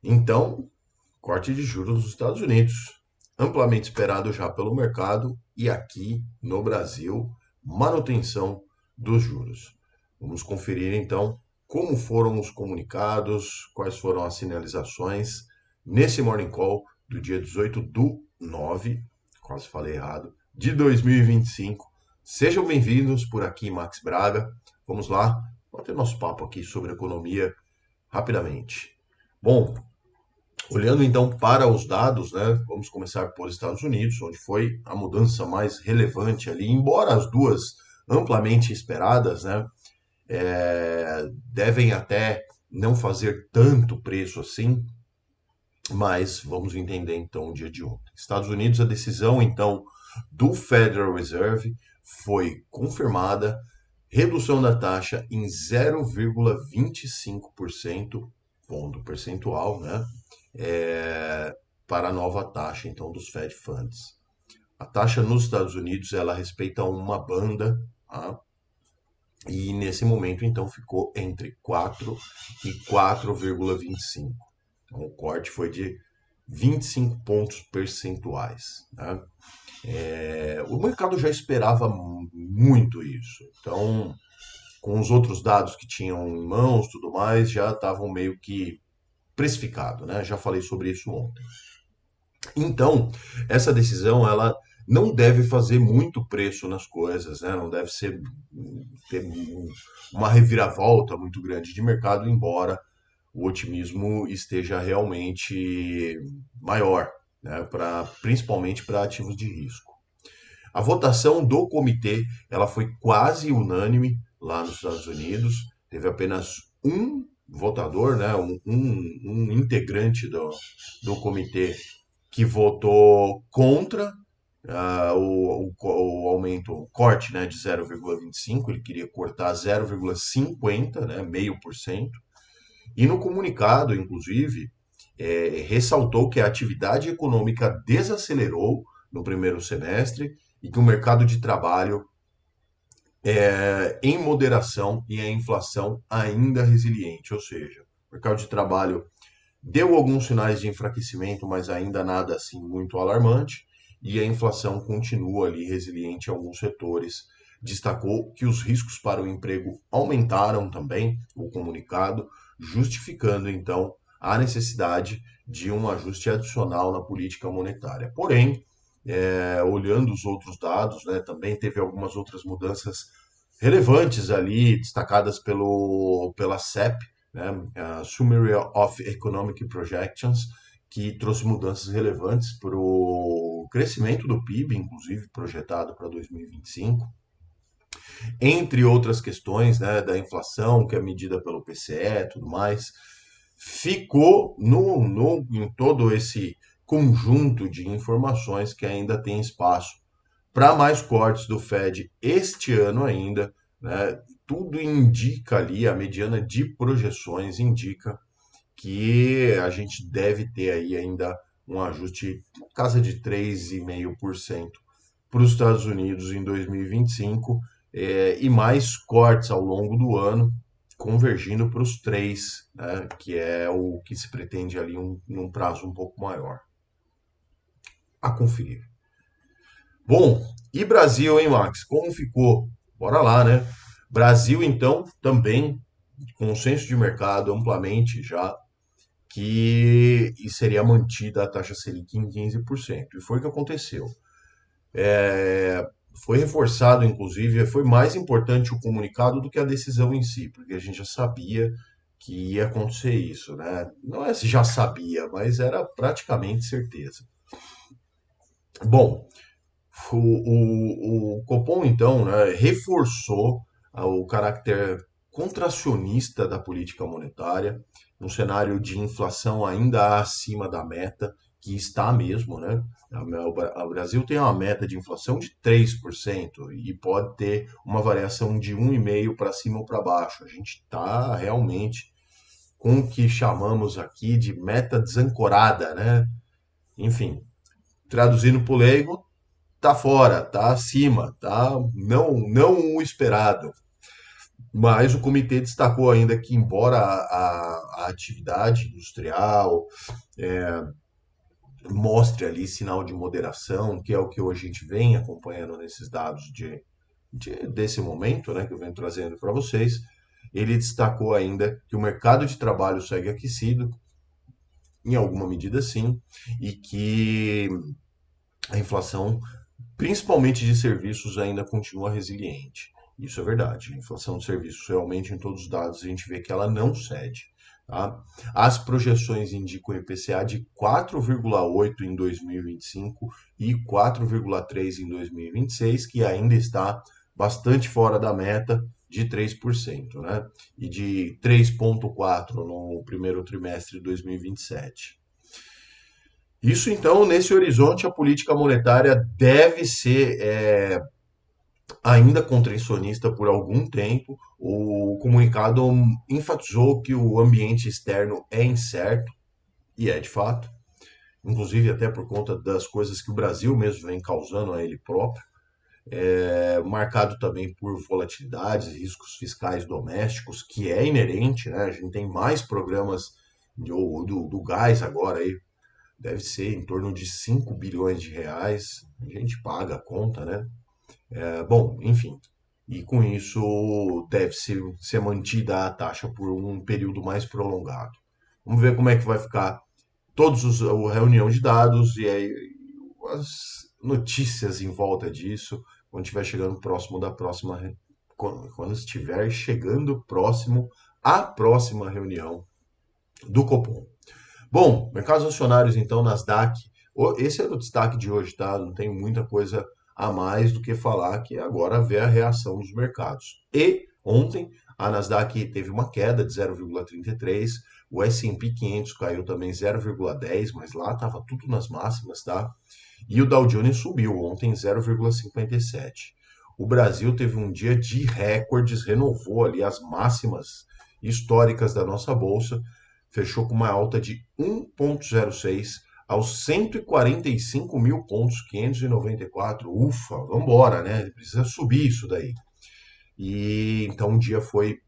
Então, corte de juros nos Estados Unidos, amplamente esperado já pelo mercado, e aqui no Brasil, manutenção dos juros. Vamos conferir então como foram os comunicados, quais foram as sinalizações nesse Morning Call do dia 18/9, quase falei errado, de 2025. Sejam bem-vindos por aqui, Max Braga. Vamos lá, bater nosso papo aqui sobre economia rapidamente. Bom, olhando então para os dados, né, vamos começar por Estados Unidos, onde foi a mudança mais relevante ali, embora as duas amplamente esperadas, né, devem até não fazer tanto preço assim, mas vamos entender então o dia de ontem. Estados Unidos, a decisão então do Federal Reserve foi confirmada, redução da taxa em 0,25% ponto percentual, né? Para a nova taxa então dos Fed Funds. A taxa nos Estados Unidos ela respeita uma banda, tá? E nesse momento então ficou entre 4 e 4,25. Então o corte foi de 25 pontos percentuais, né? O mercado já esperava muito isso. Então, com os outros dados que tinham em mãos, tudo mais, já estavam meio que precificado, né? Já falei sobre isso ontem. Então, essa decisão ela não deve fazer muito preço nas coisas, né? Não deve ser ter uma reviravolta muito grande de mercado, embora o otimismo esteja realmente maior, né? Principalmente para ativos de risco. A votação do comitê ela foi quase unânime lá nos Estados Unidos. Teve apenas um votador, né? Um integrante do comitê que votou contra o aumento, o corte, né, de 0,25, ele queria cortar 0,50, né, 0,5%. E no comunicado, inclusive, ressaltou que a atividade econômica desacelerou no primeiro semestre e que o mercado de trabalho em moderação e a inflação ainda resiliente, ou seja, o mercado de trabalho deu alguns sinais de enfraquecimento, mas ainda nada assim muito alarmante, e a inflação continua ali resiliente em alguns setores. Destacou que os riscos para o emprego aumentaram também, o comunicado, justificando então a necessidade de um ajuste adicional na política monetária. Porém, olhando os outros dados, né, também teve algumas outras mudanças relevantes ali, destacadas pela CEP, né, a Summary of Economic Projections, que trouxe mudanças relevantes para o crescimento do PIB, inclusive projetado para 2025, entre outras questões, né, da inflação, que é medida pelo PCE e tudo mais, ficou em todo esse conjunto de informações que ainda tem espaço para mais cortes do Fed este ano ainda, né? Tudo indica ali, a mediana de projeções indica que a gente deve ter aí ainda um ajuste na casa de 3,5% para os Estados Unidos em 2025 e mais cortes ao longo do ano, convergindo para os 3, né, que é o que se pretende ali num prazo um pouco maior. A conferir. Bom, e Brasil, hein, Max? Como ficou? Bora lá, né? Brasil, então, também consenso de mercado amplamente já que seria mantida a taxa Selic em 15%. E foi o que aconteceu. Foi reforçado, inclusive, foi mais importante o comunicado do que a decisão em si, porque a gente já sabia que ia acontecer isso, né? Não é se já sabia, mas era praticamente certeza. Bom, o Copom, então, né, reforçou o caráter contracionista da política monetária, um cenário de inflação ainda acima da meta, que está mesmo, né? O Brasil tem uma meta de inflação de 3% e pode ter uma variação de 1,5% para cima ou para baixo. A gente está realmente com o que chamamos aqui de meta desancorada, né? Enfim, traduzindo para o leigo, tá fora, tá acima, tá não o esperado. Mas o comitê destacou ainda que, embora a atividade industrial mostre ali sinal de moderação, que é o que hoje a gente vem acompanhando nesses dados desse momento, né, que eu venho trazendo para vocês, ele destacou ainda que o mercado de trabalho segue aquecido, em alguma medida sim, e que a inflação, principalmente de serviços, ainda continua resiliente. Isso é verdade. A inflação de serviços, realmente, em todos os dados, a gente vê que ela não cede. Tá? As projeções indicam IPCA de 4,8 em 2025 e 4,3 em 2026, que ainda está bastante fora da meta de 3%, né? E de 3,4% no primeiro trimestre de 2027. Isso, então, nesse horizonte, a política monetária deve ser ainda contracionista por algum tempo. O comunicado enfatizou que o ambiente externo é incerto, e é de fato, inclusive até por conta das coisas que o Brasil mesmo vem causando a ele próprio, marcado também por volatilidades, riscos fiscais domésticos, que é inerente, né? A gente tem mais programas do gás agora aí, deve ser em torno de 5 bilhões de reais, a gente paga a conta, né? Bom, enfim, e com isso deve ser mantida a taxa por um período mais prolongado. Vamos ver como é que vai ficar a reunião de dados e aí as notícias em volta disso, quando estiver chegando próximo da próxima, quando estiver chegando próximo à próxima reunião do Copom. Bom, mercados acionários então, Nasdaq. Esse é o destaque de hoje, tá? Não tem muita coisa a mais do que falar, que agora ver a reação dos mercados. E ontem a Nasdaq teve uma queda de 0,33, o S&P 500 caiu também 0,10, mas lá estava tudo nas máximas, tá? E o Dow Jones subiu ontem 0,57. O Brasil teve um dia de recordes, renovou ali as máximas históricas da nossa bolsa, fechou com uma alta de 1,06 aos 145 mil pontos, 594. Ufa, vamos embora, né? Precisa subir isso daí. E então o dia foi,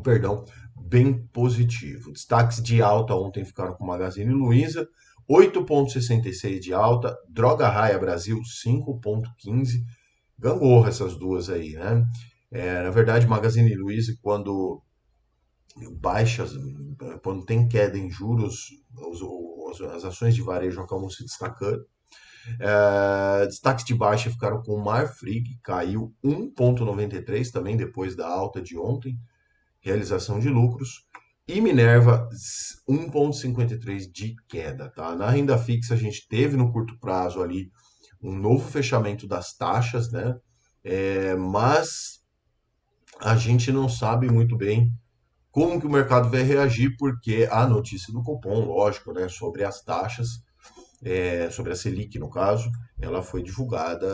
perdão, bem positivo. Destaques de alta ontem ficaram com Magazine Luiza, 8,66 de alta, Droga Raia Brasil 5,15. Gangorra essas duas aí, né? Na verdade, Magazine Luiza, baixas, quando tem queda em juros, as ações de varejo acabam se destacando. Destaques de baixa ficaram com o Marfrig, caiu 1,93 também depois da alta de ontem, realização de lucros. E Minerva, 1,53 de queda. Tá? Na renda fixa, a gente teve no curto prazo ali um novo fechamento das taxas, né? Mas a gente não sabe muito bem como que o mercado vai reagir, porque a notícia do Copom, lógico, né, sobre as taxas, sobre a Selic no caso, ela foi divulgada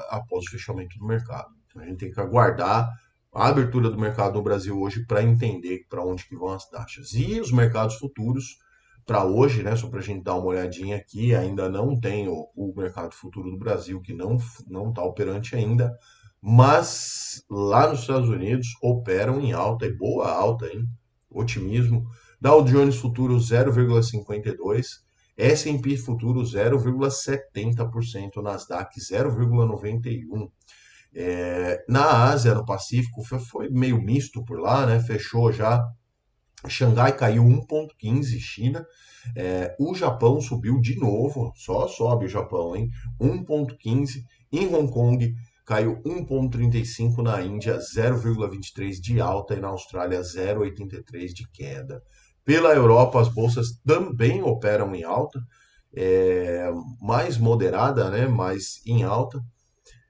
após o fechamento do mercado. Então a gente tem que aguardar a abertura do mercado no Brasil hoje para entender para onde que vão as taxas. E os mercados futuros, para hoje, né, só para a gente dar uma olhadinha aqui, ainda não tem o mercado futuro do Brasil, que não está operante ainda, mas lá nos Estados Unidos operam em alta, e boa alta, hein? Otimismo. Dow Jones Futuro 0,52, S&P Futuro 0,70%, Nasdaq 0,91%. Na Ásia, no Pacífico, foi meio misto por lá, né? Fechou já. Xangai caiu 1,15, China. O Japão subiu de novo, só sobe o Japão, hein? 1,15. Em Hong Kong caiu 1,35, na Índia 0,23 de alta e na Austrália 0,83 de queda. Pela Europa, as bolsas também operam em alta, mais moderada, né? Mais em alta.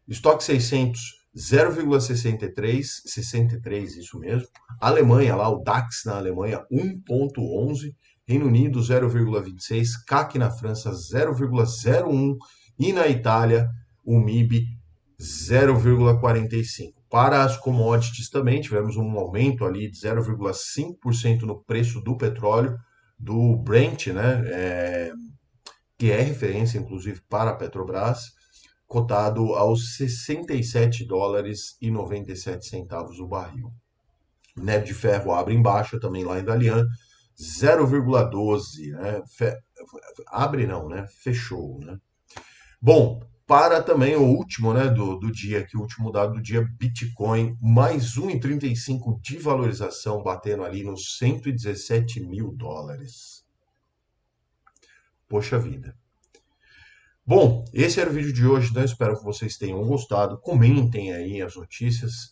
Estoque 600, 0,63, 63, isso mesmo. Alemanha, lá o DAX na Alemanha, 1,11. Reino Unido, 0,26. CAC na França, 0,01. E na Itália, o MIB, 0,45. Para as commodities também, tivemos um aumento ali de 0,5% no preço do petróleo, do Brent, né? Que é referência, inclusive, para a Petrobras, cotado aos 67 dólares e 97 centavos o barril. Minério de ferro abre em baixa também lá em Dalian, 0,12, né? Abre não, né? Fechou, né? Bom, para também o último, né, do dia aqui, o último dado do dia, Bitcoin, mais 1,35 de valorização, batendo ali nos 117 mil dólares. Poxa vida. Bom, esse era o vídeo de hoje, então espero que vocês tenham gostado. Comentem aí as notícias,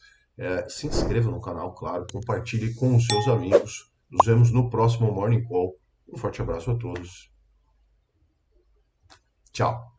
se inscrevam no canal, claro, compartilhe com os seus amigos. Nos vemos no próximo Morning Call. Um forte abraço a todos. Tchau.